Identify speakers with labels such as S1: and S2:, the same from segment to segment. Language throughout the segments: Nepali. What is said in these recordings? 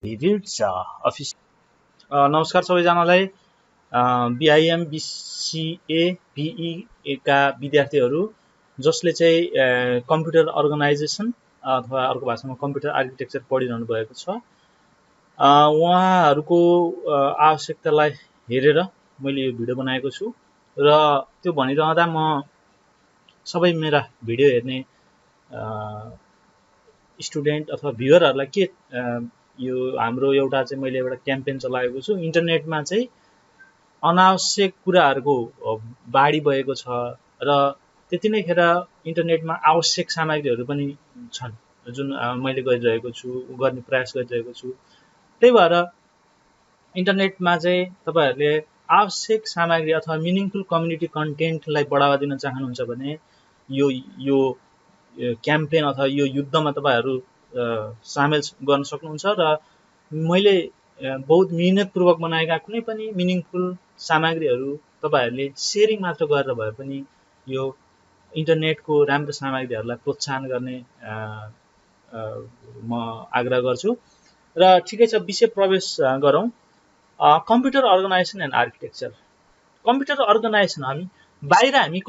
S1: रिड्स अफिस नमस्कार सबैजनालाई। बिआइएम बिसिए बिई का विद्यार्थीहरू जसले चाहिँ कम्प्युटर अर्गनाइजेसन अथवा अर्को भाषामा कम्प्युटर आर्किटेक्चर पढिरहनु भएको छ, उहाँहरूको आवश्यकतालाई हेरेर मैले यो भिडियो बनाएको छु। र त्यो भनिरहँदा म सबै मेरा भिडियो हेर्ने स्टुडेन्ट अथवा भ्युअरहरूलाई के यो हाम्रो एउटा चाहिँ मैले एउटा क्याम्पेन चलाएको छु। इन्टरनेटमा चाहिँ अनावश्यक कुराहरूको बाढी बगेको छ र त्यति नै खेर इन्टरनेटमा आवश्यक सामग्रीहरू पनि छन् जुन मैले गरिरहेको छु, गर्ने प्रयास गरिरहेको छु। त्यही भएर इन्टरनेटमा चाहिँ तपाईहरूले आवश्यक सामग्री अथवा मिनिङफुल कम्युनिटी कन्टेन्टलाई बढावा दिन चाहनुहुन्छ भने यो क्याम्पेन अथवा यो युद्धमा तपाईहरू सामेल गर्न सक्नुहुन्छ। र मैले बहुत मिहिनेतपूर्वक बनाएका कुनै पनि मिनिङफुल सामग्रीहरू तपाईहरूले सेयरिङ मात्र गरेर भए पनि यो इन्टरनेटको राम्रो सामग्रीहरूलाई प्रोत्साहन गर्ने म आग्रह गर्छु। र ठिकै छ, विषय प्रवेश गरौँ। Computer organization and architecture. Computer organization, हामी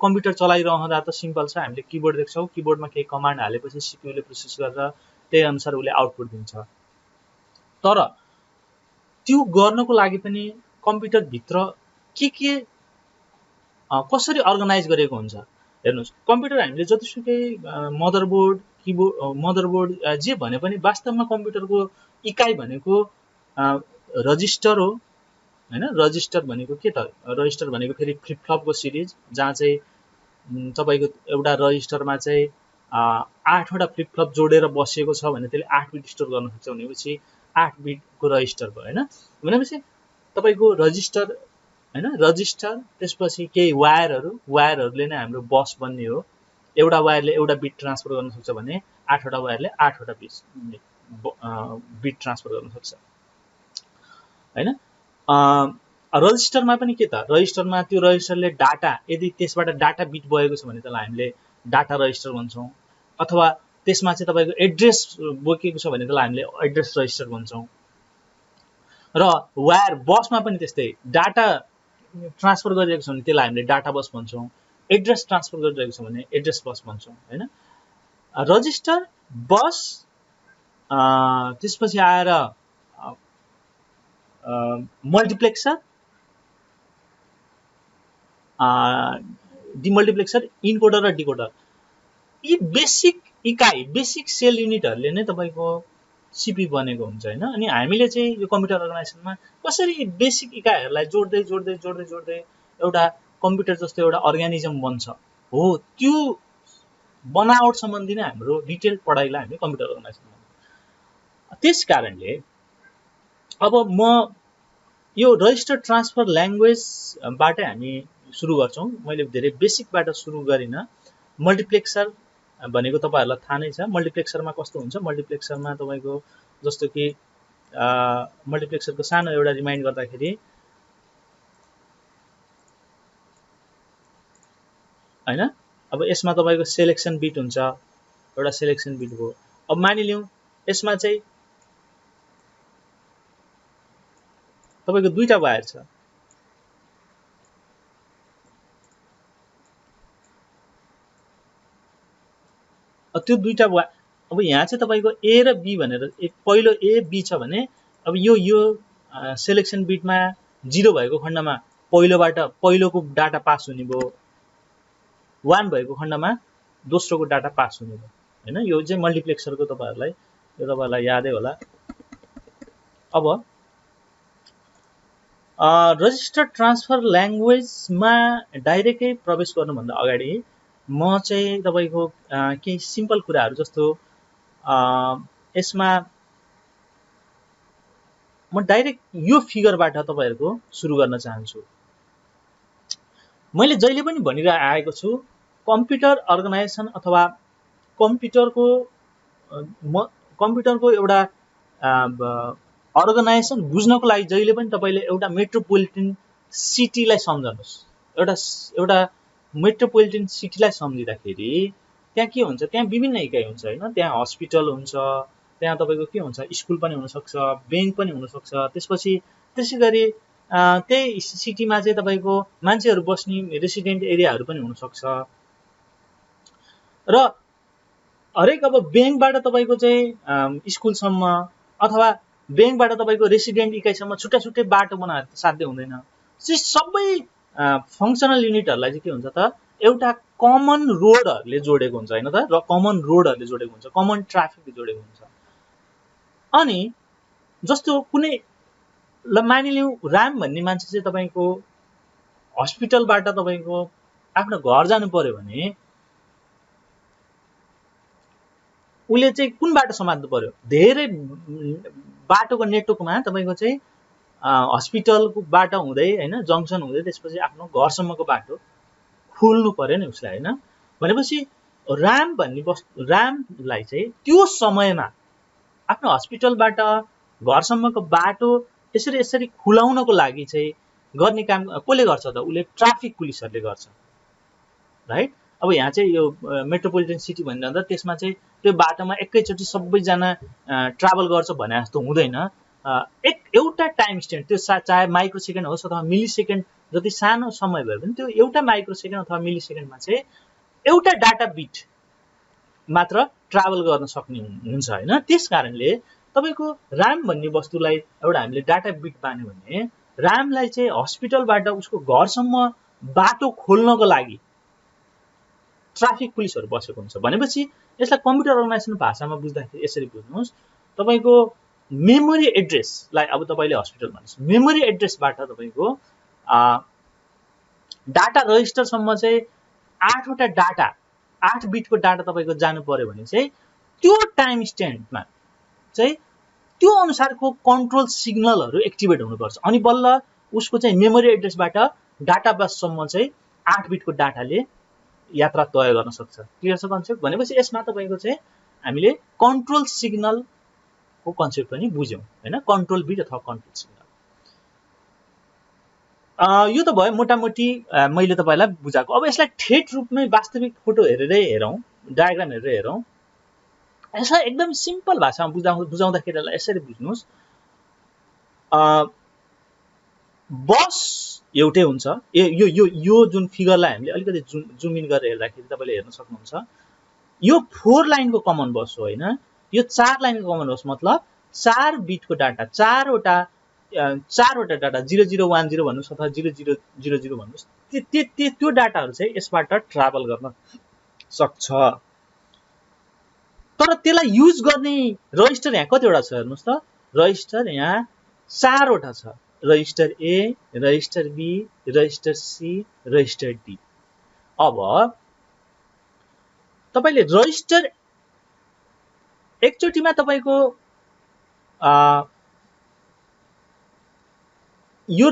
S1: कम्प्युटर चलाइरहँदा त सिम्पल छ। हामीले किबोर्ड देख्छौँ, किबोर्डमा केही कमान्ड हालेपछि सिपियुले प्रोसेस गरेर त्यही अनुसार उसले आउटपुट दिन्छ। तर त्यो गर्नको लागि पनि कम्प्युटरभित्र के कसरी अर्गनाइज गरेको हुन्छ हेर्नुहोस्। कम्प्युटर हामीले जतिसुकै मदरबोर्ड जे भने पनि वास्तवमा कम्प्युटरको इकाइ भनेको रजिस्टर हो हैन। रजिस्टर भनेको के त? रजिस्टर भनेको फेरि फ्लिपफ्लपको सिरिज, जहाँ चाहिँ तपाईको एउटा रजिस्टरमा चाहिँ 8 वटा फ्लिपफ्लप जोडेर बसेको छ भने त्यसले 8 बिट स्टोर गर्न सक्छ भनेपछि 8 बिटको रजिस्टर भयो हैन। भनेपछि तपाईको रजिस्टर हैन, रजिस्टर त्यसपछि केही वायरहरूले नै हाम्रो बस बन्ने हो। एउटा वायरले एउटा बिट ट्रान्सफर गर्न सक्छ भने 8 वटा वायरले 8 वटा बिट ट्रान्सफर गर्न सक्छ हैन। रजिस्टरमा पनि के त? रजिस्टरमा त्यो रजिस्टरले डाटा, यदि त्यसबाट डाटा बिट बगेको छ भने त्यसलाई हामीले डाटा रजिस्टर भन्छौँ। अथवा त्यसमा चाहिँ तपाईको एड्रेस बोकेको छ भने त्यसलाई हामीले एड्रेस रजिस्टर भन्छौँ। र वायर बसमा पनि त्यस्तै, डाटा ट्रान्सफर गरिरहेको छ भने त्यसलाई हामीले डाटा बस भन्छौँ। एड्रेस ट्रान्सफर गरिरहेको छ भने एड्रेस बस भन्छौँ हैन। रजिस्टर, बस, त्यसपछि आएर मल्टिप्लेक्सर, डिमल्टिप्लेक्सर, इनकोडर र डिकोडर। यी बेसिक इकाइ, बेसिक सेल युनिटहरूले नै तपाईको सिपी बनेको हुन्छ हैन। अनि हामीले चाहिँ यो कम्प्युटर अर्गनाइजेसनमा कसरी बेसिक इकाइहरूलाई जोड्दै एउटा कम्प्युटर जस्तो एउटा अर्गानिजम बन्छ हो, त्यो बनावट सम्बन्धी नै हाम्रो डिटेल पढाइलाई हामी कम्प्युटर अर्गनाइजेसन भन्छौँ। त्यसकारणले अब म यो रजिस्टर ट्रान्सफर ल्याङ्ग्वेजबाट हामी सुरु गर्छौँ। मैले धेरै बेसिकबाट सुरु गरिन। मल्टिप्लेक्सर भनेको तपाईहरुलाई थाहा नै छ। मल्टिप्लेक्सरमा कस्तो हुन्छ? मल्टिप्लेक्सरमा तपाईको जस्तो कि मल्टिप्लेक्सरको सानो एउटा रिमाइन्ड गर्दाखेरि हैन, अब यसमा तपाईको सेलेक्सन बिट हुन्छ, एउटा सेलेक्सन बिट हो। अब मानिलिउँ यसमा चाहिँ तपाईको दुईटा वायर छ। त्यो दुईटा वायर, अब यहाँ चाहिँ तपाईको ए र बी भनेर पहिलो ए बी छ भने अब यो सेलेक्सन बिटमा 0 भएको खण्डमा पहिलोको डाटा पास हुने भयो, 1 भएको खण्डमा दोस्रोको डाटा पास हुने भयो हैन। यो चाहिँ मल्टिप्लेक्सरको तपाईहरुलाई यादै होला। अब रजिस्टर ट्रान्सफर ल्याङ्ग्वेजमा डाइरेक्टै प्रवेश गर्नुभन्दा अगाडि म चाहिँ तपाईको केही सिम्पल कुराहरू जस्तो यसमा म डाइरेक्ट यो फिगरबाट तपाईहरुको सुरु गर्न चाहन्छु। मैले जहिले पनि भनिरहेको छु, कम्प्युटर अर्गनाइजेसन अथवा कम्प्युटरको एउटा अर्गनाइजेसन बुझ्नको लागि जहिले पनि तपाईले एउटा मेट्रोपोलिटन सिटीलाई सम्झनुहोस्। एउटा मेट्रोपोलिटन सिटीलाई सम्झिँदाखेरि त्यहाँ के हुन्छ, त्यहाँ विभिन्न इकाइ हुन्छ हैन, त्यहाँ हस्पिटल हुन्छ, त्यहाँ तपाईँको के हुन्छ, स्कुल पनि हुनसक्छ, ब्याङ्क पनि हुनसक्छ। त्यसपछि त्यसै गरी त्यही सिटीमा चाहिँ तपाईँको मान्छेहरू बस्ने रेसिडेन्ट एरियाहरू पनि हुनसक्छ। र हरेक अब ब्याङ्कबाट तपाईँको चाहिँ स्कुलसम्म अथवा ब्याङ्कबाट तपाईँको रेसिडेन्ट इकाइसम्म छुट्टा छुट्टै बाटो बनाएर साध्य हुँदैन। सबै फङ्सनल युनिटहरूलाई चाहिँ के हुन्छ त, एउटा कमन रोडहरूले जोडेको हुन्छ हैन त, र कमन रोडहरूले जोडेको हुन्छ, कमन ट्राफिकले जोडेको हुन्छ। अनि जस्तो कुनै ल मानिलिउँ राम भन्ने मान्छे चाहिँ तपाईँको हस्पिटलबाट तपाईँको आफ्नो घर जानु पर्यो भने उसले चाहिँ कुन बाटो समात्नु पर्यो, धेरै बाटोको नेटवर्कमा तपाईँको चाहिँ हस्पिटलको बाटो हुँदै हैन, जङ्सन हुँदै त्यसपछि आफ्नो घरसम्मको बाटो खोल्नु पर्यो नि उसलाई हैन। भनेपछि राम भन्ने रामलाई चाहिँ त्यो समयमा आफ्नो हस्पिटलबाट घरसम्मको बाटो यसरी खुलाउनको लागि चाहिँ गर्ने काम कसले गर्छ त, उसले ट्राफिक पुलिसहरूले गर्छ, राइट। अब यहाँ चाहिँ यो मेट्रोपोलिटन सिटी भनिरहँदा त्यसमा चाहिँ त्यो बाटोमा एकैचोटि सबैजना ट्राभल गर्छ भने जस्तो हुँदैन। एउटा टाइम स्ट्यान्ड, त्यो चाहे माइक्रो सेकेन्ड होस् अथवा मिली सेकेन्ड, जति सानो समय भए पनि त्यो एउटा माइक्रो सेकेन्ड अथवा मिली सेकेन्डमा चाहिँ एउटा डाटा बिट मात्र ट्राभल गर्न सक्ने हुन्छ हैन। त्यस कारणले तपाईँको राम भन्ने वस्तुलाई एउटा हामीले डाटा बिट मान्यो भने रामलाई चाहिँ हस्पिटलबाट उसको घरसम्म बाटो खोल्नको लागि ट्राफिक पुलिसहरू बसेको हुन्छ। भनेपछि यसलाई कम्प्युटर अर्गनाइजेसन भाषामा बुझ्दाखेरि यसरी बुझ्नुहोस्, तपाईँको मेमोरी एड्रेसलाई अब तपाईँले हस्पिटल भन्नुहोस्, मेमोरी एड्रेसबाट तपाईँको डाटा रजिस्टरसम्म चाहिँ 8वटा डाटा, 8 बिटको डाटा तपाईँको जानु पर्यो भने चाहिँ त्यो टाइम स्ट्यान्डमा चाहिँ त्यो अनुसारको कन्ट्रोल सिग्नलहरू एक्टिभेट हुनुपर्छ। अनि बल्ल उसको चाहिँ मेमोरी एड्रेसबाट डाटा बससम्म चाहिँ 8 बिटको डाटाले यात्रा तय गर्न सक्छ। क्लियर छ कन्सेप्ट? भनेपछि यसमा तपाईँको चाहिँ हामीले कन्ट्रोल सिग्नलको कन्सेप्ट पनि बुझ्यौँ हैन, कन्ट्रोल बिट अथवा कन्ट्रोल सिग्नल। यो त भयो मोटामोटी मैले तपाईँलाई बुझाएको। अब यसलाई ठेट रूपमै वास्तविक फोटो हेरेरै हेरौँ, डायग्राम हेरेर हेरौँ। यसलाई एकदम सिम्पल भाषामा बुझाउँदाखेरि यसरी बुझ्नुहोस्, बस एउटै हुन्छ। यो जुन फिगरलाई हामीले अलिकति जुम इन गरेर हेर्दाखेरि तपाईँले हेर्न सक्नुहुन्छ, यो 4 लाइनको कमन बस हो हैन, यो 4 लाइनको कमन बस मतलब 4 बिटको डाटा, 4वटा डाटा 0010 भन्नुहोस् अथवा 0000 भन्नुहोस्, त्यो डाटाहरू चाहिँ यसबाट ट्राभल गर्न सक्छ। तर त्यसलाई युज गर्ने रजिस्टर यहाँ कतिवटा छ हेर्नुहोस् त, रजिस्टर यहाँ 4वटा छ, register A, register B, register C, register D. अब तपाईले रजिस्टर एकचोटिमा तपाईको यो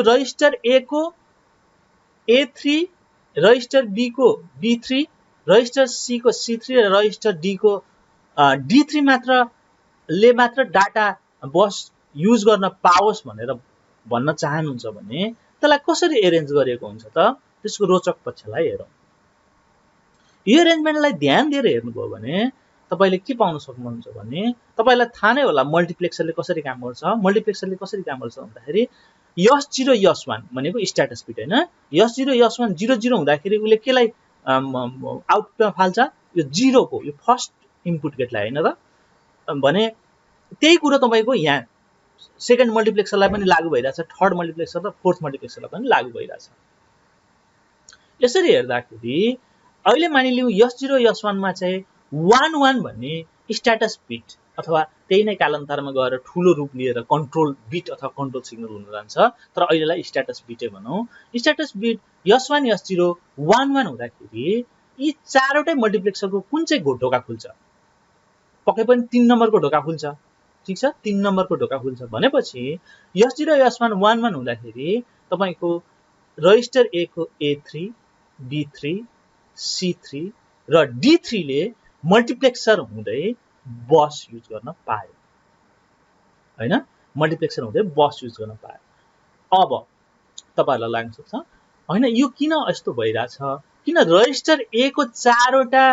S1: रजिस्टर ए को A3, रजिस्टर बी को B3, रजिस्टर सी को C3 र रजिस्टर डी को D3 मात्र डाटा बस युज गर्न पाओस् भनेर भन्न चाहनुहुन्छ भने त्यसलाई कसरी एरेन्ज गरिएको हुन्छ त, त्यसको रोचक पक्षलाई हेरौँ। यो एरेन्जमेन्टलाई ध्यान दिएर हेर्नुभयो भने तपाईले के पाउन सक्नुहुन्छ भने तपाईलाई थाहा नै होला मल्टिप्लेक्सरले कसरी काम गर्छ। मल्टिप्लेक्सरले कसरी काम गर्छ भन्दाखेरि S0 S1 भनेको स्ट्याटस बिट हैन, S0 S1 00 हुँदाखेरि उले केलाई आउटपुटमा फाल्छ, यो 0 को, यो फर्स्ट इनपुट गेटलाई हैन त। भने त्यही कुरा तपाईको यहाँ सेकेन्ड मल्टिप्लेक्सरलाई पनि लागू भइरहेछ, थर्ड मल्टिप्लेक्सर र फोर्थ मल्टिप्लेक्सरलाई पनि लागू भइरहेछ। यसरी हेर्दाखेरि अहिले मानिलिउँ S0 S1 मा चाहिँ 11 भन्ने स्ट्याटस बिट अथवा त्यही नै कालान्तरमा गएर ठूलो रूप लिएर कन्ट्रोल बिट अथवा कन्ट्रोल सिग्नल हुन जान्छ, तर अहिलेलाई स्ट्याटस बिटै भनौं। स्ट्याटस बिट S1 S0 11 हुँदाखेरि यी चारवटै मल्टिप्लेक्सरको कुन चाहिँ ढोका खुल्छ? पक्कै पनि 3 नम्बरको ढोका खुल्छ, ठीक छ, 3 नम्बरको ढोका खुल्छ। भनेपछि S0 S1 11 हुँदाखेरि तपाईको रजिस्टर ए को A3, B3, C3 र D3 ले मल्टिप्लेक्सर हुँदै बस युज गर्न पायो हैन, मल्टिप्लेक्सर हुँदै बस युज गर्न पायो। अब तपाईहरुलाई लाग्न सक्छ हैन यो किन यस्तो भइराछ, किन रजिस्टर ए को 4 वटा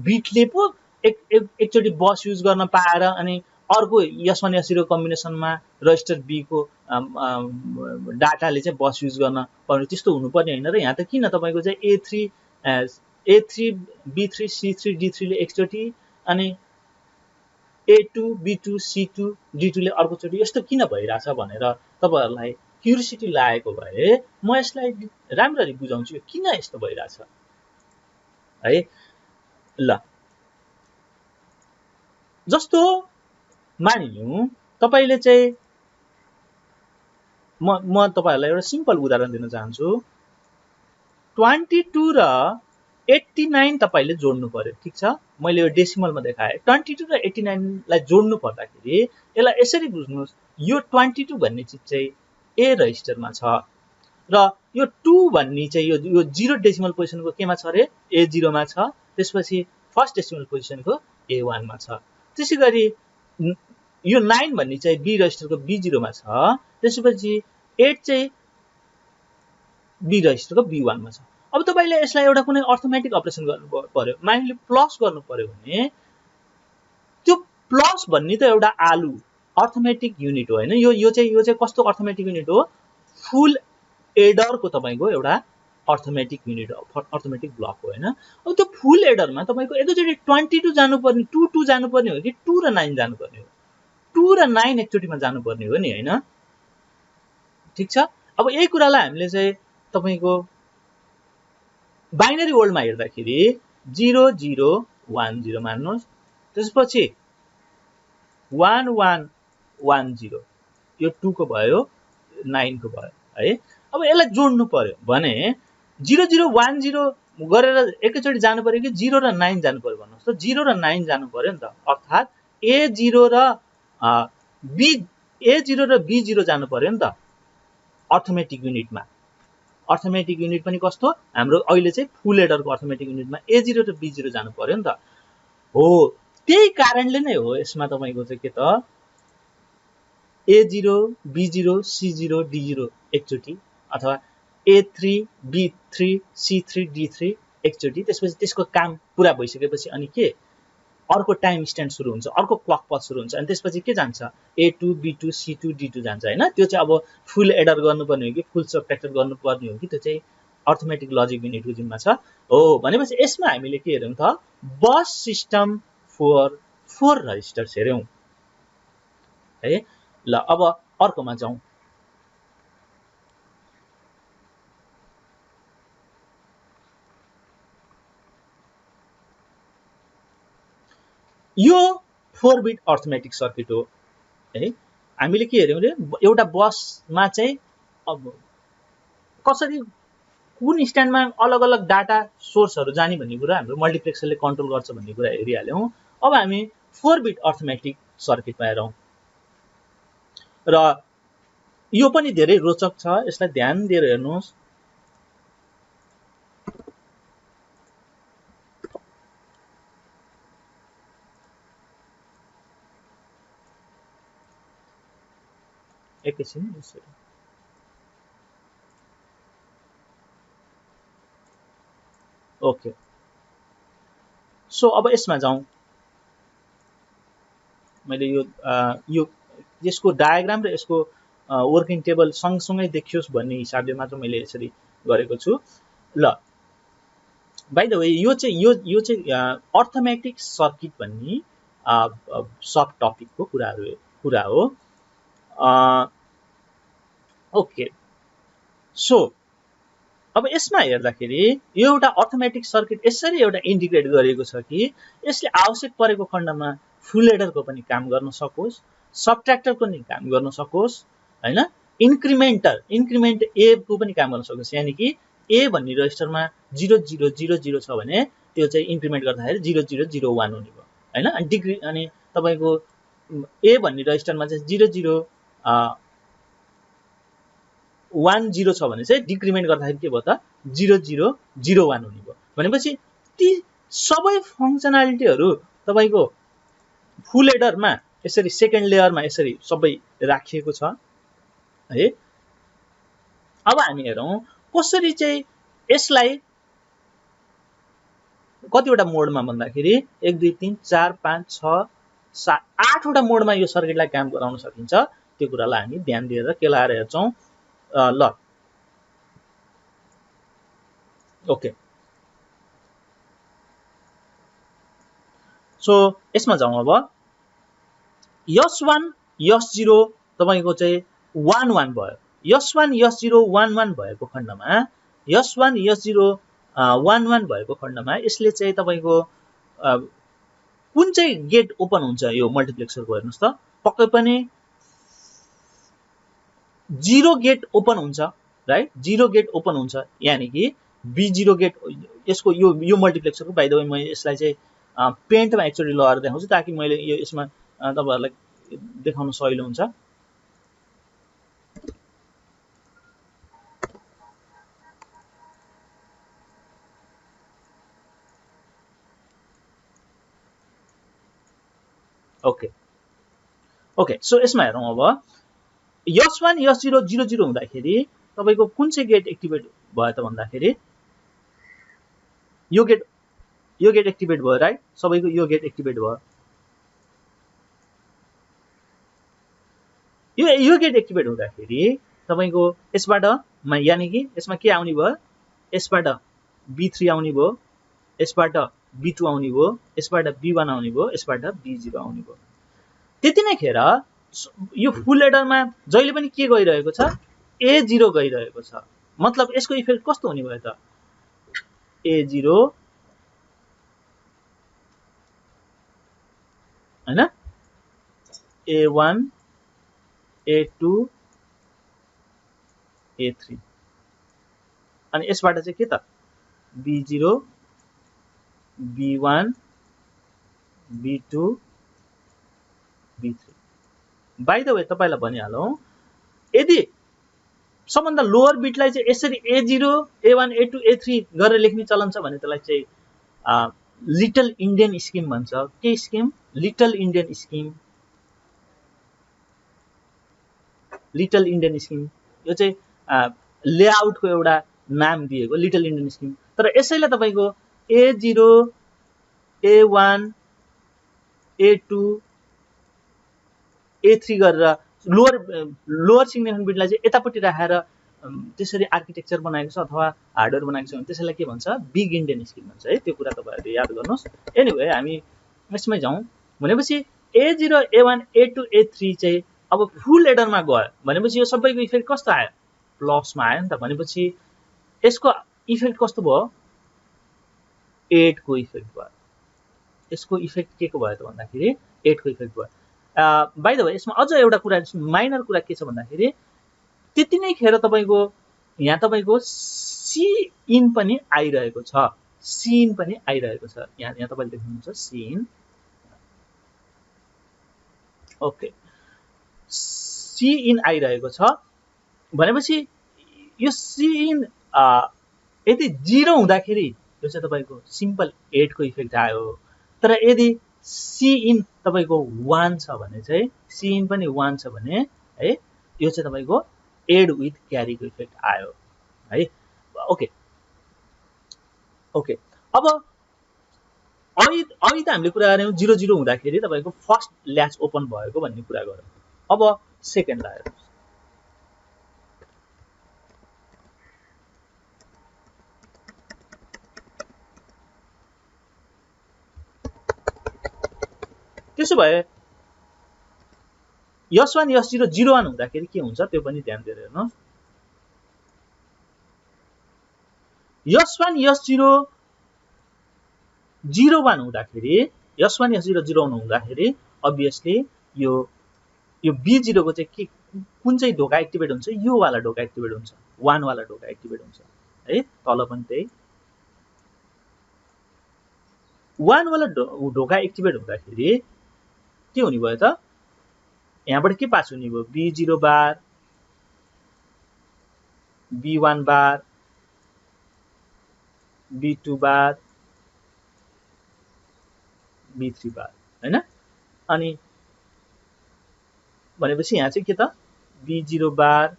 S1: बिटले पो एकचोटि बस युज गर्न पाएर अनि अर्को S1 S0 कम्बिनेसनमा रजिस्टर बी को डाटाले चाहिँ बस युज गर्न पर्ने त्यस्तो हुनुपर्ने होइन र यहाँ त किन तपाईँको चाहिँ A3 B3 C3 D3 ले एकचोटि अनि A2 B2 C2 D2 ले अर्कोचोटि यस्तो किन भइरहेछ भनेर तपाईहरुलाई क्युरियोसिटी लागेको भए म यसलाई राम्ररी बुझाउँछु किन यस्तो भइरहेछ है। ल जस्तो मानिलिउँ तपाईले चाहिँ म तपाईहरुलाई एउटा सिम्पल उदाहरण दिन चाहन्छु। 22 र 89 तपाईले जोड्नु पर्यो, ठीक छ। मैले यो डेसिमलमा देखाए 22 र 89 लाई जोड्नु पर्दाखेरि यसलाई यसरी बुझ्नुस्, यो 22 भन्ने चीज चाहिँ ए रजिस्टरमा छ र यो 2 भन्ने चाहिँ यो 0 डेसिमल पोजिसनको केमा छ रे A0 मा छ, त्यसपछि फर्स्ट डेसिमल पोजिसनको A1 मा छ। त्यसैगरी यो 9 भन्ने चाहिँ बी रजिस्टरको B0 मा छ, त्यसपछि 8 चाहिँ बी रजिस्टरको B1 मा छ। अब तपाईले यसलाई एउटा कुनै अर्थमेटिक अपरेसन गर्नु पर्यो, मानिले प्लस गर्नु पर्यो भने त्यो प्लस भन्ने त एउटा आलु अर्थमेटिक युनिट हो हैन। यो चाहिँ कस्तो अर्थमेटिक युनिट हो, फुल एडर को तपाईको एउटा अर्थमेटिक युनिट हो, अर्थमेटिक ब्लक हो हैन। अब त्यो फुल एडरमा तपाईको एकैचोटि 22 जानुपर्ने 22 जानुपर्ने हो कि 2 र 9 जानुपर्ने हो, 2 र 9 एकचोटिमा जानुपर्ने हो नि हैन, ठीक छ। अब यही कुरालाई हामीले चाहिँ तपाईको बाइनरी वर्ल्डमा हेर्दाखेरि 0 0 1 0 मान्नुस्, त्यसपछि 1 1 1 0 यो 2 को भयो 9 को भयो है। अब यसलाई जोड्नु पर्यो भने 0 0 1 0 गरेर एकैचोटि जानु पर्यो कि 0 र 9 जानु पर्यो भन्नुस् त। 0 र 9 जानु पर्यो नि त, अर्थात A0 र B0 जानु पर्यो नि त अर्थमेटिक युनिटमा। अर्थमेटिक युनिट पनि कस्तो, हाम्रो अहिले चाहिँ फुल एडरको अर्थमेटिक युनिटमा A0 र B0 जानु पर्यो नि त। हो त्यही कारणले नै हो यसमा तपाईको चाहिँ के त A0 B0 C0 D0 एकचोटि अथवा A3 B3 C3 D3 एकचोटि, त्यसपछि त्यसको काम पुरा भइसकेपछि अनि के अर्को टाइम स्ट्याम्प सुरु हुन्छ, अर्को क्लक पल्स सुरु हुन्छ अनि त्यसपछि के जान्छ A2 B2 C2 D2 जान्छ हैन। त्यो चाहिँ अब फुल एडर गर्नुपर्ने हो कि फुल सबट्र्याक्टर गर्नुपर्ने हो कि त्यो चाहिँ अर्थमेटिक लजिक युनिटको जिम्मा छ। हो भनेपछि यसमा हामीले के हेर्यौं त, बस सिस्टम फर 4 रजिस्टर्स हेर्यौं है। ल अब अर्कोमा जाउँ। यो 4 बिट अर्थमेटिक सर्किट हो है। हामीले के हेर्यौं रे, एउटा बसमा चाहिँ अब कसरी कुन स्ट्यान्डमा अलग अलग डाटा सोर्सहरु जाने भन्ने कुरा हाम्रो मल्टिप्लेक्सरले कन्ट्रोल गर्छ भन्ने कुरा हेरिहाल्यौं। अब हामी 4 बिट अर्थमेटिक सर्किटमा हेरौं र यो पनि धेरै रोचक छ, यसलाई ध्यान दिएर हेर्नुस्। एकैछिन यसरी ओके। सो अब यसमा जाउँ। मैले यो यसको डायग्राम र यसको वर्किङ टेबल सँगसँगै देखियोस् भन्ने हिसाबले मात्र मैले यसरी गरेको छु। ल बाइ द वे यो चाहिँ अर्थमेटिक सर्किट भन्ने सब टपिकको कुरा हो। ओके सो अब यसमा हेर्दाखेरि यो एउटा अर्थमेटिक सर्किट यसरी एउटा इन्टिग्रेट गरिएको छ कि यसले आवश्यक परेको खण्डमा फुल एडरको पनि काम गर्न सकोस्, सबट्र्याक्टरको पनि काम गर्न सकोस् हैन, इन्क्रिमेन्ट ए को पनि काम गर्न सकोस्। यानी कि ए भन्ने रजिस्टरमा 0 0 0 0 छ भने त्यो चाहिँ इन्क्रिमेन्ट गर्दाखेरि 0 0 0 1 हुने भयो हैन। अनि डिग्री अनि तपाईको ए भन्ने रजिस्टरमा चाहिँ 0 0 1 0 छ भने चाहिँ डिक्रिमेन्ट गर्दाखेरि के भयो त 0 0 0 1 हुने भयो। भनेपछि ती सबै फंक्सनालिटीहरु तपाईको फुल एडरमा यसरी सेकेन्ड लेयरमा यसरी सबै राखिएको छ है। अब हामी हेरौं कसरी चाहिँ यसलाई कतिवटा मोडमा भन्दाखेरि 1 2 3 4 5 6 7 8 वटा मोडमा यो सर्किटलाई काम गराउन सकिन्छ। त्यो कुरालाई हामी ध्यान दिएर केलाएर हेर्छौं। ल ओके, सो यसमा जाउँ। अब S1 S0 तपाईको चाहिँ 1 1 भयो। S1 S0 1 1 भएको खण्डमा S1 S0 1 1 भएको खण्डमा यसले चाहिँ तपाईको कुन चाहिँ गेट ओपन हुन्छ यो मल्टिप्लेक्सरको हेर्नुस् त, पक्कै पनि 0 गेट ओपन हुन्छ, राइट? 0 गेट ओपन हुन्छ, यानी कि B0 गेट यसको यो मल्टिप्लेक्सरको। बाइ द वे म यसलाई चाहिँ पेन्टमा एकचोटी लगाएर देखाउँछु ताकि मैले यो यसमा तपाईहरुलाई देखाउन सजिलो हुन्छ। ओके ओके, सो यसमा हेरौँ। अब S1 S0 0 0 हुँदाखेरि तपाईको कुन चाहिँ गेट एक्टिभेट भयो त भन्दाखेरि यो गेट एक्टिभेट भयो, राइट? सबैको यो गेट एक्टिभेट भयो। यो गेट एक्टिभेट हुँदाखेरि तपाईको यसबाट यानी कि यसमा के आउने भयो, यसबाट B3 आउने भयो, यसबाट B2 आउने भयो, यसबाट B1 आउने भयो, यसबाट B0 आउने भयो। त्यति नै खेर यो फुल एडरमा जहिले पनि के गइरहेको छ, A0 गइरहेको छ। मतलब यसको इफेक्ट कस्तो हुने भयो त, A0 हैन, A1 A2 A3 अनि यसबाट चाहिँ के त, B0 B1 B2 B3। By the way तपाईलाई भनिहालौं, यदि सबभन्दा लोअर बिटलाई चाहिँ यसरी A0 A1 A2 A3 गरेर लेख्ने चलन छ भने त्यसलाई चाहिँ लिटल इन्डियन स्किम भन्छ। के scheme? Little Indian scheme. Little Indian scheme यो चाहिँ लेआउटको एउटा नाम दिएको, लिटल इन्डियन स्किम। तर यसैले तपाईको A0 A1 A2 A3 गरेर लोअर सिग्निफिकेन्ट बिटलाई चाहिँ यतापट्टि राखेर त्यसरी आर्किटेक्चर बनाएको छ अथवा हार्डवेयर बनाएको छ भने त्यसैलाई के भन्छ, बिग इन्डियन स्किम भन्छ है। त्यो कुरा तपाईहरुले याद गर्नुस्। एनीवे हामी यसमै जाउँ। भनेपछि A0 A1 A2 A3 चाहिँ अब फुल एडरमा गयो भनेपछि यो सबैको इफेक्ट कस्तो आयो, प्लसमा आयो नि त। भनेपछि यसको इफेक्ट कस्तो भयो, 8 को इफेक्ट भयो। यसको इफेक्ट के को भयो त भन्दाखेरि 8 को इफेक्ट भयो। बाइ द वे यसमा अझ एउटा कुरा, माइनर कुरा के छ भन्दाखेरि त्यति नै खेर तपाईको यहाँ तपाईको सी इन पनि आइरहेको छ, सी इन पनि आइरहेको छ। यहाँ तपाईले देख्नुहुन्छ C in. Okay, C in आइरहेको छ भनेपछि यो सी इन यदि 0 हुँदाखेरि यो चाहिँ तपाईको सिम्पल 8 को इफेक्ट आयो। तर यदि सी इन तपाईको 1 छ भने चाहिँ, सी इन पनि 1 छ भने है यो चाहिँ तपाईको एड विथ क्यारी को इफेक्ट आयो है। ओके ओके, अब अघि त हामीले कुरा गर्यौं 0 0 हुँदाखेरि तपाईको फर्स्ट ल्याच ओपन भएको भन्ने कुरा गर्यौं। अब सेकेन्ड लाई हेर्नुस्। त्यसो भए S1 S0 01 हुँदाखेरि के हुन्छ त्यो पनि ध्यान दिएर हेर्नुस्। S1 S0 01 हुँदाखेरि, S1 S0 01 हुँदाखेरि अभियसली यो B0 को चाहिँ के कुन चाहिँ ढोका एक्टिभेट हुन्छ, यो वाला ढोका एक्टिभेट हुन्छ, 1 वाला ढोका एक्टिभेट हुन्छ है। तल पनि त्यही 1 वाला ढोका एक्टिभेट हुँदाखेरि के हुने भयो त, यहाँबाट के पास हुने भयो, B0 बार B1 बार B2 बार B3 बार हैन। अनि भनेपछि यहाँ चाहिँ के त, B0 बार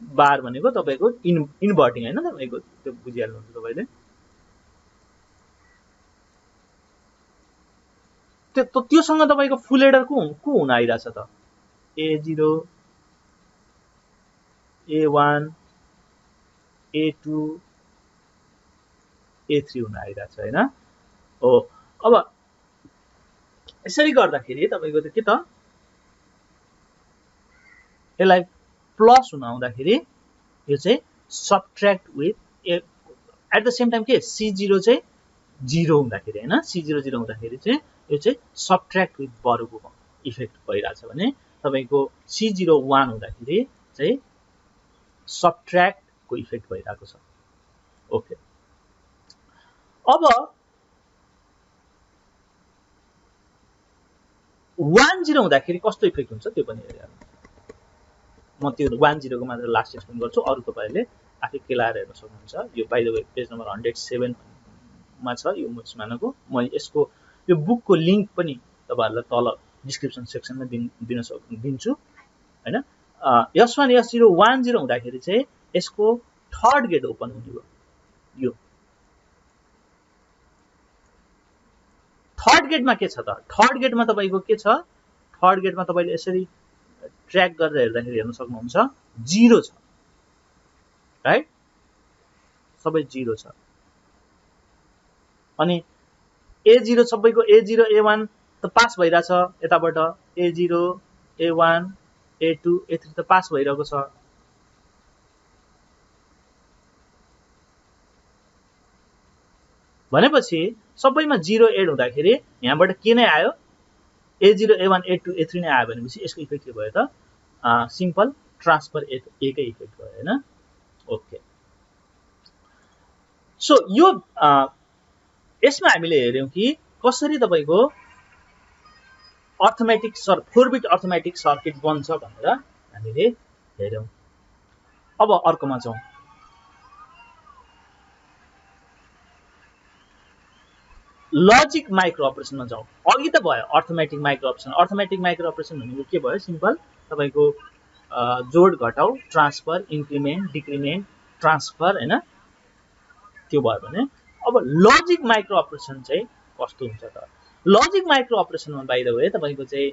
S1: बार भनेको तपाईको इन्भर्टिङ हैन, तपाईको त्यो बुझिहाल्नुहुन्छ तपाईले। त्योसँग तपाईँको फुल एडर को हुन आइरहेछ त A0 A1 A2 A3 हुन आइरहेछ हैन हो अब यसरी गर्दाखेरि तपाईको के त यसलाई प्लस हुन आउँदाखेरि यो चाहिँ subtract with at the same time के C0 चाहिँ 0 हुँदाखेरि हैन C0 0 हुँदाखेरि चाहिँ यो चाहिँ सबट्र्याक्ट विथ बरुको इफेक्ट भइरहेछ भने तपाईको C0 1 हुँदाखेरि चाहिँ सबट्र्याक्ट को इफेक्ट भइरहेको छ ओके अब 1 0 हुँदाखेरि कस्तो इफेक्ट हुन्छ त्यो पनि हेरौँ म त्यो 1 0 को मात्र लास्ट एक्सप्लेन गर्छु अरु तपाईहरुले आफै केलाएर हेर्न सक्नुहुन्छ यो by the way page number 107 मा छ यो मुस्मानको म यसको यो बुकको लिंक पनि तपाईहरुलाई तल डिस्क्रिप्सन सेक्सनमा दिन्छु हैन S1 S0 1 0 हुँदाखेरि चाहिँ यसको थर्ड गेट ओपन हुने हो यो थर्ड गेटमा के छ त थर्ड गेटमा तपाईको के छ थर्ड गेटमा तपाईले यसरी ट्र्याक गरेर हेर्दाखेरि हेर्न सक्नुहुन्छ 0 छ राइट सबै 0 छ अनि A0 सबैको A0 A1 त पास भइराछ यताबाट A0 A1 A2 A3 त पास भइरहेको छ भनेपछि सबैमा 0 एड हुँदाखेरि यहाँबाट के नै आयो A0 A1 A2 A3 नै आयो भनेपछि यसको इफेक्ट के भयो त सिम्पल ट्रान्सफर A कै इफेक्ट भयो हैन ओके सो यो यसमा हामीले हेर्यौं कि कसरी तपाईको अर्थमेटिक 4 बिट अर्थमेटिक सर्किट बन्छ भनेर हामीले हेर्यौं अब अर्कोमा जाउँ लजिक माइक्रो अपरेसनमा जाउँ अघि त भयो अर्थमेटिक माइक्रो अपरेसन भनेको के भयो सिम्पल तपाईको जोड घटाउ ट्रान्सफर इन्क्रिमेन्ट डिक्रिमेन्ट ट्रान्सफर हैन त्यो भयो भने अब लजिक माइक्रो अपरेसन चाहिँ कस्तो हुन्छ त लजिक माइक्रो अपरेसनमा बाइ द वे तपाईको चाहिँ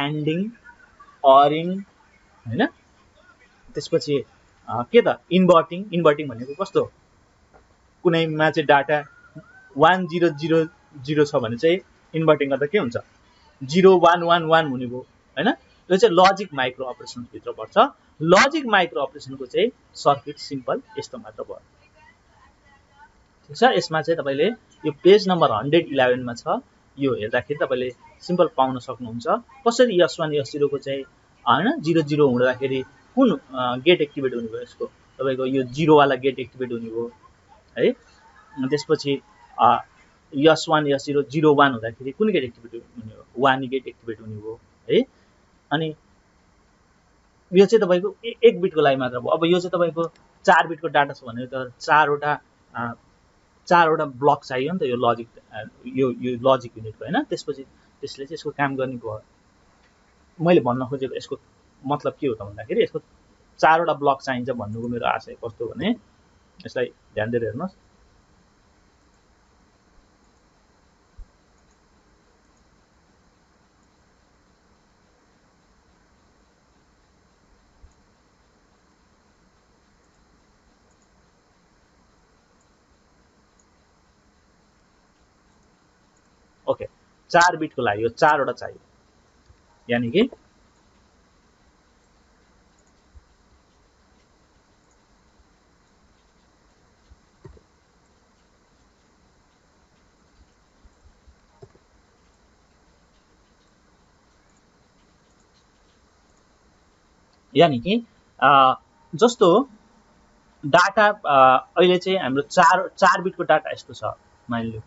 S1: एन्डिङ अरिङ हैन त्यसपछि के त इन्भर्टिङ भनेको कस्तो कुनैमा चाहिँ डाटा 1000 छ भने चाहिँ इन्भर्टिङ गर्दा के हुन्छ 0111 हुने भयो हैन यो चाहिँ लजिक माइक्रो अपरेसन भित्र पर्छ लजिक माइक्रो अपरेसनको चाहिँ सर्किट सिम्पल यस्तो मात्र भयो ठीक छ यसमा चाहिँ तपाईले यो पेज नम्बर 111 मा छ यो हेर्दाखेरि तपाईले सिम्पल पाउन सक्नुहुन्छ कसरी S1 S0 को चाहिँ हैन 00 हुँदाखेरि कुन गेट एक्टिभेट हुने भयो यसको तपाईको यो 0 वाला गेट एक्टिभेट हुने भयो है त्यसपछि S1 S0 01 हुँदाखेरि कुन गेट एक्टिभेट हुने हो 1 गेट एक्टिभेट हुने भयो है अनि यो चाहिँ तपाईको 1 बिटको लागि मात्र भयो अब यो चाहिँ तपाईको 4 बिटको डाटा छ भने त चारवटा ब्लक चाहियो नि त यो लजिक यो लजिक युनिटको हैन त्यसपछि त्यसले चाहिँ यसको काम गर्ने भयो मैले भन्न खोजेको यसको मतलब के हो त भन्दाखेरि यसको 4वटा ब्लक चाहिन्छ भन्नुको मेरो आशय कस्तो भने यसलाई ध्यान दिएर हेर्नुस् ओके 4 बिटको लागि यो 4वटा चाहियो यानी कि जस्तो डाटा अहिले चाहिँ हाम्रो 4 बिटको डाटा यस्तो छ मानिलियौ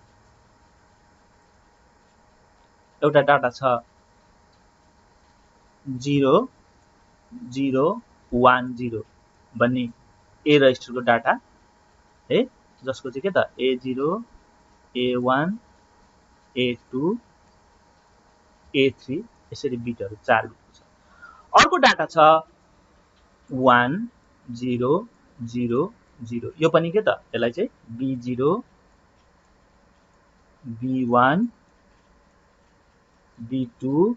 S1: एउटा डाटा छ 0010 भन्ने ए रजिस्टरको डाटा है जसको चाहिँ के त A0 A1 A2 A3 यसरी बिटहरु 4 बिटको छ अर्को डाटा छ 1000 यो पनि के त यसलाई चाहिँ B0 B1 B2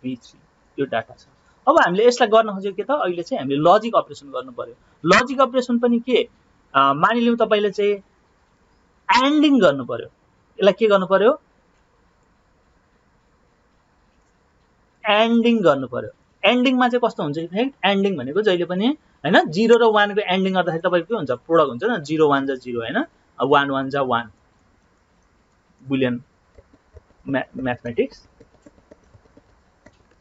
S1: B3 यो डाटा छ। अब हामीले यसलाई गर्न खोजेको के त, अहिले चाहिँ हामीले लजिक अपरेसन गर्नु पर्यो। लजिक अपरेसन पनि के, मानिलिउँ तपाईले चाहिँ एन्डिङ गर्नु पर्यो। यसलाई के गर्नु पर्यो, एन्डिङ गर्नु पर्यो। एन्डिङमा चाहिँ कस्तो हुन्छ इफेक्ट, एन्डिङ भनेको जहिले पनि हैन 0 र 1 को एन्डिङ गर्दाखेरि तपाईको के हुन्छ, प्रोडक्ट हुन्छ न, 0 1 जा 0 हैन, 1 1 जा 1 बुलियन म्याथमेटिक्स।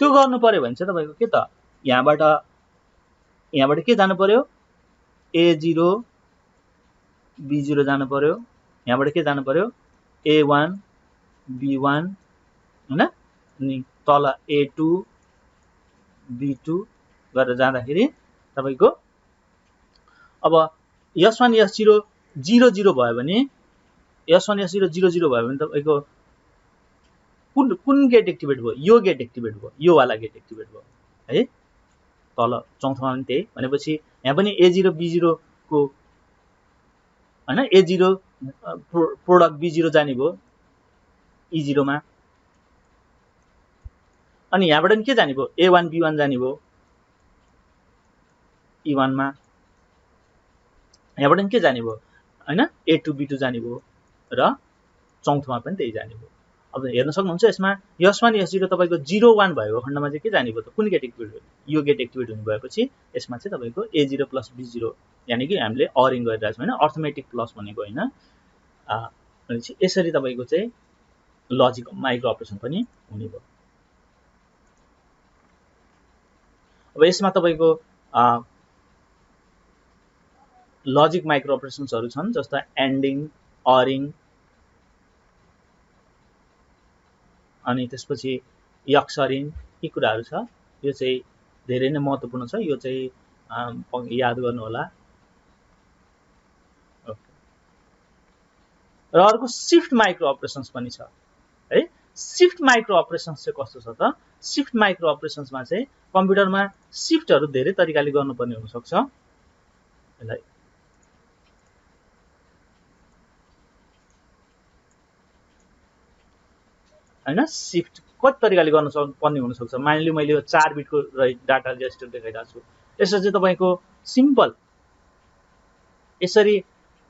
S1: त्यो गर्नु पर्यो भने चाहिँ तपाईको के त, यहाँबाट के जानु पर्यो, A0 B0 जानु पर्यो, यहाँबाट के जानु पर्यो, A1 B1 हैन, अनि तल A2 B2 गरेर जाँदाखेरि तपाईको अब S1 S0 0 0 भयो भने, S1 S0 0 0 भयो भने तपाईको कुन गेट एक्टिभेट भयो, यो गेट एक्टिभेट भयो, यो वाला गेट एक्टिभेट भयो है। तल चौथोमा पनि त्यही भनेपछि यहाँ पनि A0 B0 को हैन, A0 प्रोडक्ट B0 जाने भयो E0 मा, अनि यहाँबाट पनि के जाने भयो, A1 B1 जाने भयो E1 मा, यहाँबाट पनि के जाने भयो हैन, A2 B2 जाने भयो र चौथोमा पनि त्यही जाने भयो। अब हेर्न सक्नुहुन्छ यसमा S1 S0 तपाईको 0 1 भएको खण्डमा चाहिँ के जाने भयो त, कुन गेट एक्टिभेट भयो, यो गेट एक्टिभेट हुने भएपछि यसमा चाहिँ तपाईको A0 प्लस B0, यानी कि हामीले अरिङ गरिरहेको छौँ हैन, अर्थमेटिक प्लस भनेको हैन। अनि यसरी तपाईको चाहिँ लजिक माइक्रो अपरेसन पनि हुने भयो। अब यसमा तपाईको लजिक माइक्रो अपरेसन्सहरु छन्, जस्तो एन्डिङ, अरिङ, अनि त्यसपछि यक्सरिङ, यी कुराहरु छ। यो चाहिँ धेरै नै महत्त्वपूर्ण छ, यो चाहिँ याद गर्नु होला। र अर्को शिफ्ट माइक्रो अपरेसन्स पनि छ है। शिफ्ट माइक्रो अपरेसन्स चाहिँ कस्तो छ त, शिफ्ट माइक्रो अपरेसन्समा चाहिँ कम्प्युटरमा शिफ्टहरु धेरै तरिकाले गर्नुपर्ने हुन सक्छ। यसलाई हैन, शिफ्ट कति तरिकाले गर्न पर्ने हुन सक्छ। मानिलिउँ मैले यो 4 बिटको डाटा रेजिस्टर देखाइरहेको छु, यसरी चाहिँ तपाईको सिम्पल यसरी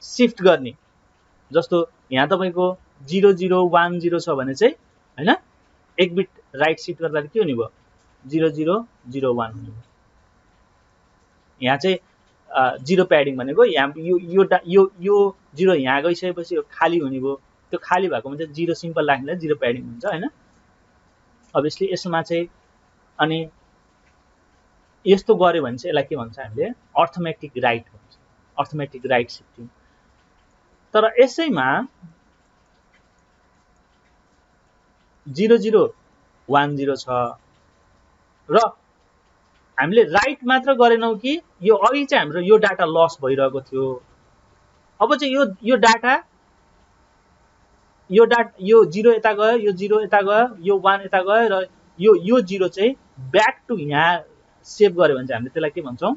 S1: शिफ्ट गर्ने, जस्तो यहाँ तपाईको 0 0 1 0 छ भने चाहिँ हैन, एक बिट राइट शिफ्ट गर्दा के हुने भयो, 0 0 0 1 हुने भयो। यहाँ चाहिँ 0 प्याडिङ भनेको यहाँ यो 0 यहाँ गइसकेपछि यो खाली हुने भयो, त्यो खाली भएकोमा चाहिँ 0 सिम्पल राख्दा 0 प्याडिङ हुन्छ हैन। अभियसली यसमा चाहिँ अनि यस्तो गर्यो भने चाहिँ यसलाई के भन्छ हामीले, अर्थमेटिक राइट भन्छ, अर्थमेटिक राइट शिफ्टिङ। तर यसैमा 0 0 1 0 छ र हामीले राइट मात्र गरेनौ कि यो अघि चाहिँ हाम्रो यो डाटा लस भइरहेको थियो। अब चाहिँ यो डाटा यो 0 यता गयो, यो 0 यता गयो, यो 1 यता गयो र यो 0 चाहिँ ब्याक टु यहाँ सेभ गर्यो भने चाहिँ हामीले त्यसलाई के भन्छौं,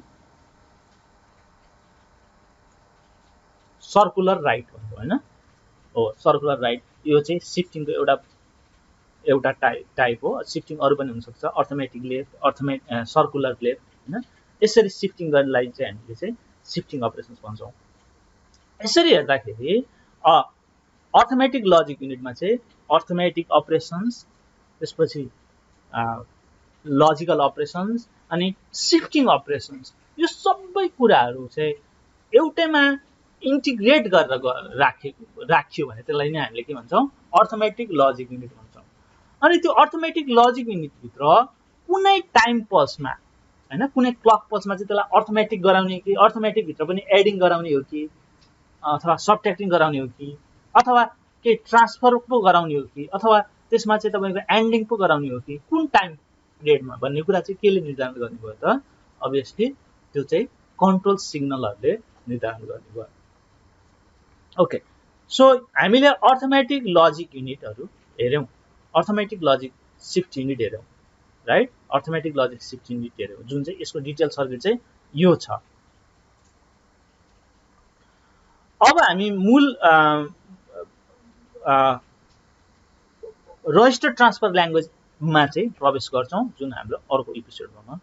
S1: सर्कुलर राइट भन्छौं हैन। हो, सर्कुलर राइट, यो चाहिँ शिफ्टिङको एउटा टाइप हो। शिफ्टिङ अरु पनि हुन सक्छ, अर्थमेटिक लेफ्ट, सर्कुलर लेफ्ट हैन। यसरी शिफ्टिङ गर्नलाई चाहिँ हामीले चाहिँ शिफ्टिङ अपरेसन्स भन्छौं। यसरी हेर्दाखेरि अर्थमेटिक लजिक युनिटमा चाहिँ अर्थमेटिक अपरेसन्स, त्यसपछि लजिकल अपरेसन्स अनि शिफ्टिङ अपरेसन्स, यो सबै कुराहरु चाहिँ एउटैमा इन्टिग्रेट गरेर राखियो भने त्यसलाई नै हामीले के भन्छौं, अर्थमेटिक लजिक युनिट भन्छौं। अनि त्यो अर्थमेटिक लजिक युनिट भित्र कुनै टाइम पल्समा हैन, कुनै क्लक पल्समा चाहिँ त्यसलाई अर्थमेटिक गराउने कि अर्थमेटिक भित्र पनि एडिङ गराउने हो कि अथवा सबट्र्याक्टिङ गराउने हो कि अथवा के ट्रान्सफर पो गराउने हो कि अथवा त्यसमा चाहिँ तपाईको एन्डिङ पो गराउने हो कि कुन टाइम पिरियडमा भन्ने कुरा चाहिँ केले निर्धारण गर्ने भयो त, अभियसली त्यो चाहिँ कन्ट्रोल सिग्नलहरुले निर्धारण गर्ने भयो। ओके, सो हामीले अर्थमेटिक लजिक युनिटहरु हेर्यौं, अर्थमेटिक लजिक शिफ्ट युनिट हेर्यौं right, arithmetic logic shift unit हेर्यौं, जुन चाहिँ यसको डिटेल सर्किट चाहिँ यो छ। अब हामी मूल रजिस्टर ट्रान्सफर ल्याङ्ग्वेजमा चाहिँ प्रवेश गर्छौँ, जुन हाम्रो अर्को एपिसोडमा म